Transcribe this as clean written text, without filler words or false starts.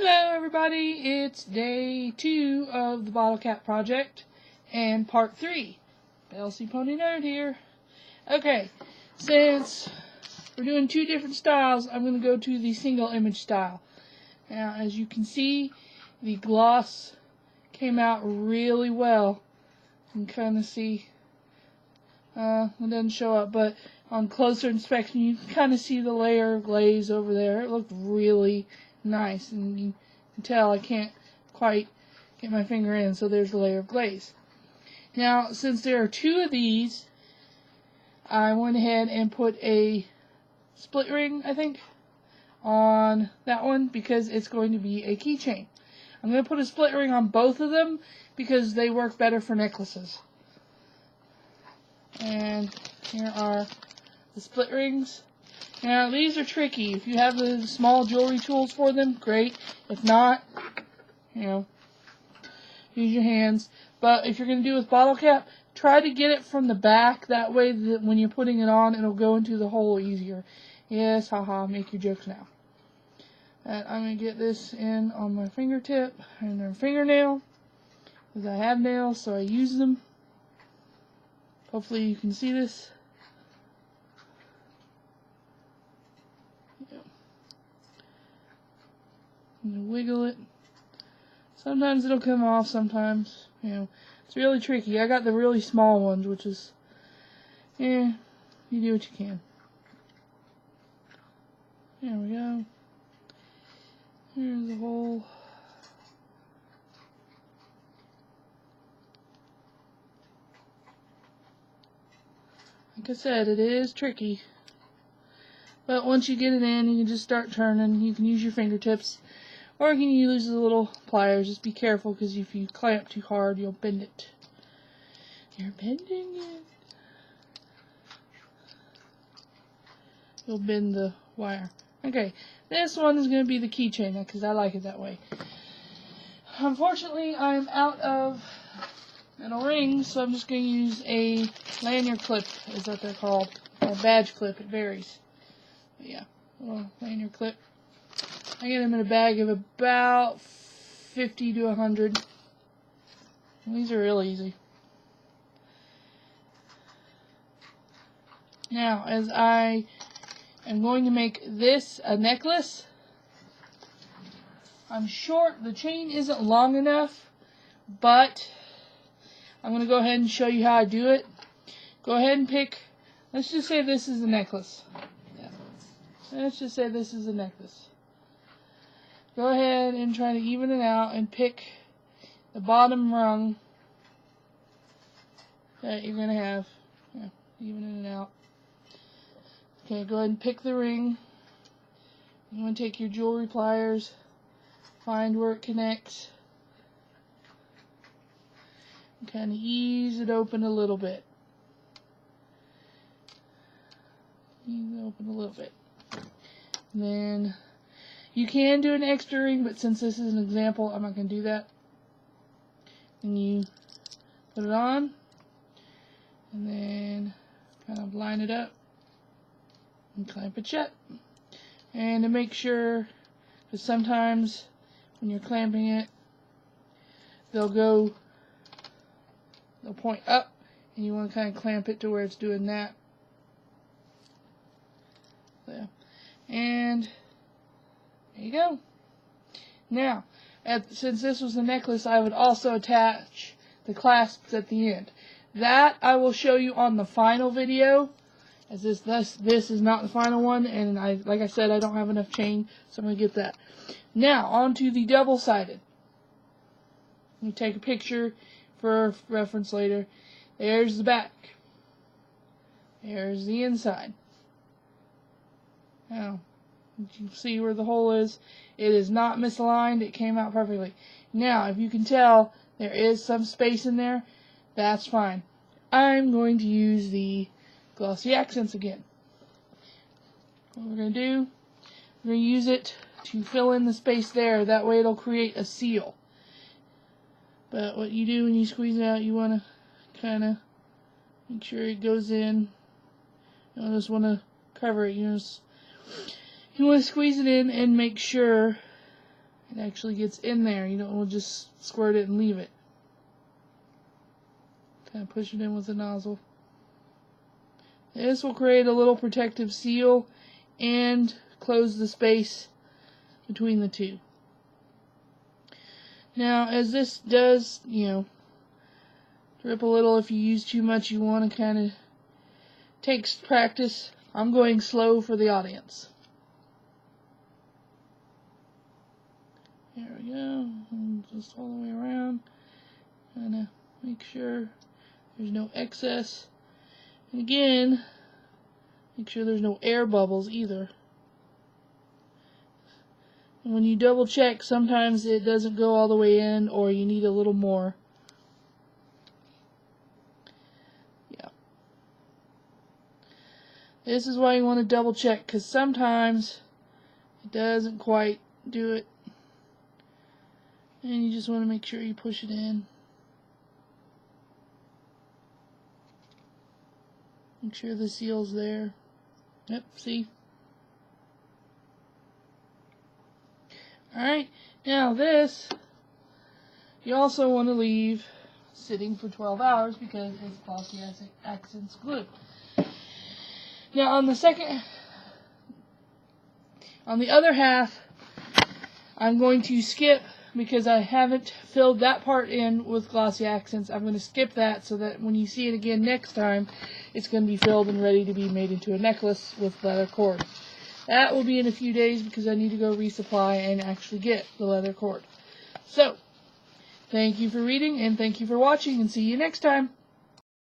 Hello everybody, it's day 2 of the bottle cap project and part 3. Elsie Pony Nerd here. Okay, since we're doing 2 different styles, I'm going to go to the single image style. Now as you can see, the gloss came out really well. You can kind of see, it doesn't show up, but on closer inspection you can kind of see the layer of glaze over there. It looked really nice, and you can tell I can't quite get my finger in, so there's a layer of glaze. Now, since there are 2 of these, I went ahead and put a split ring, I think, on that one because it's going to be a keychain. I'm going to put a split ring on both of them because they work better for necklaces. And here are the split rings. Now, these are tricky. If you have the small jewelry tools for them, great. If not, use your hands. But if you're going to do it with bottle cap, try to get it from the back. That way, that when you're putting it on, it'll go into the hole easier. Yes, haha, make your jokes now. And I'm going to get this in on my fingertip and my fingernail, because I have nails, so I use them. Hopefully you can see this. You wiggle it. Sometimes it'll come off, sometimes, it's really tricky. I got the really small ones, which is, you do what you can. There we go. Here's the hole. Like I said, it is tricky. But once you get it in, you can just start turning. You can use your fingertips. Or you can use the little pliers. Just be careful, because if you clamp too hard, you'll bend it. You're bending it. You'll bend the wire. Okay, this one is going to be the keychain, because I like it that way. Unfortunately, I'm out of metal rings, so I'm just going to use a lanyard clip, is what they're called. Or a badge clip, it varies. But yeah, a little lanyard clip. I get them in a bag of about 50 to 100. And these are real easy. Now, as I am going to make this a necklace, I'm short. The chain isn't long enough, but I'm going to go ahead and show you how I do it. Go ahead and pick, let's just say this is a necklace. Yeah. Let's just say this is a necklace. Go ahead and try to even it out and pick the bottom rung that you're going to have. Yeah, even it out. Okay, go ahead and pick the ring. You want to take your jewelry pliers, find where it connects, and kind of ease it open a little bit. Ease it open a little bit. And then you can do an extra ring, but since this is an example, I'm not going to do that. And you put it on, and then kind of line it up and clamp it shut. And to make sure, because sometimes when you're clamping it, they'll point up, and you want to kind of clamp it to where it's doing that. There. And there you go. Now, since this was a necklace, I would also attach the clasps at the end. That I will show you on the final video, as this is not the final one, and like I said, I don't have enough chain, so I'm going to get that. Now, on to the double-sided. You take a picture for reference later. There's the back. There's the inside. Now, you can see where the hole is. It is not misaligned. It came out perfectly. Now, if you can tell, there is some space in there. That's fine. I'm going to use the glossy accents again. What we're going to do, we're going to use it to fill in the space there. That way it'll create a seal. But what you do when you squeeze it out, you want to kind of make sure it goes in. You don't just want to cover it. You want to squeeze it in and make sure it actually gets in there. You don't want to just squirt it and leave it. Kind of push it in with the nozzle. This will create a little protective seal and close the space between the two. Now, as this does, drip a little, if you use too much, you want to kind of take practice. I'm going slow for the audience. There we go. And just all the way around. Kind of make sure there's no excess. And again, make sure there's no air bubbles either. And when you double check, sometimes it doesn't go all the way in, or you need a little more. Yeah. This is why you want to double check, because sometimes it doesn't quite do it. And you just want to make sure you push it in. Make sure the seal's there. Yep, see? Alright, now this, you also want to leave sitting for 12 hours because it's glossy accents glue. Now on the other half, I'm going to skip because I haven't filled that part in with glossy accents. I'm going to skip that so that when you see it again next time, it's going to be filled and ready to be made into a necklace with leather cord. That will be in a few days because I need to go resupply and actually get the leather cord. So, thank you for reading and thank you for watching, and see you next time.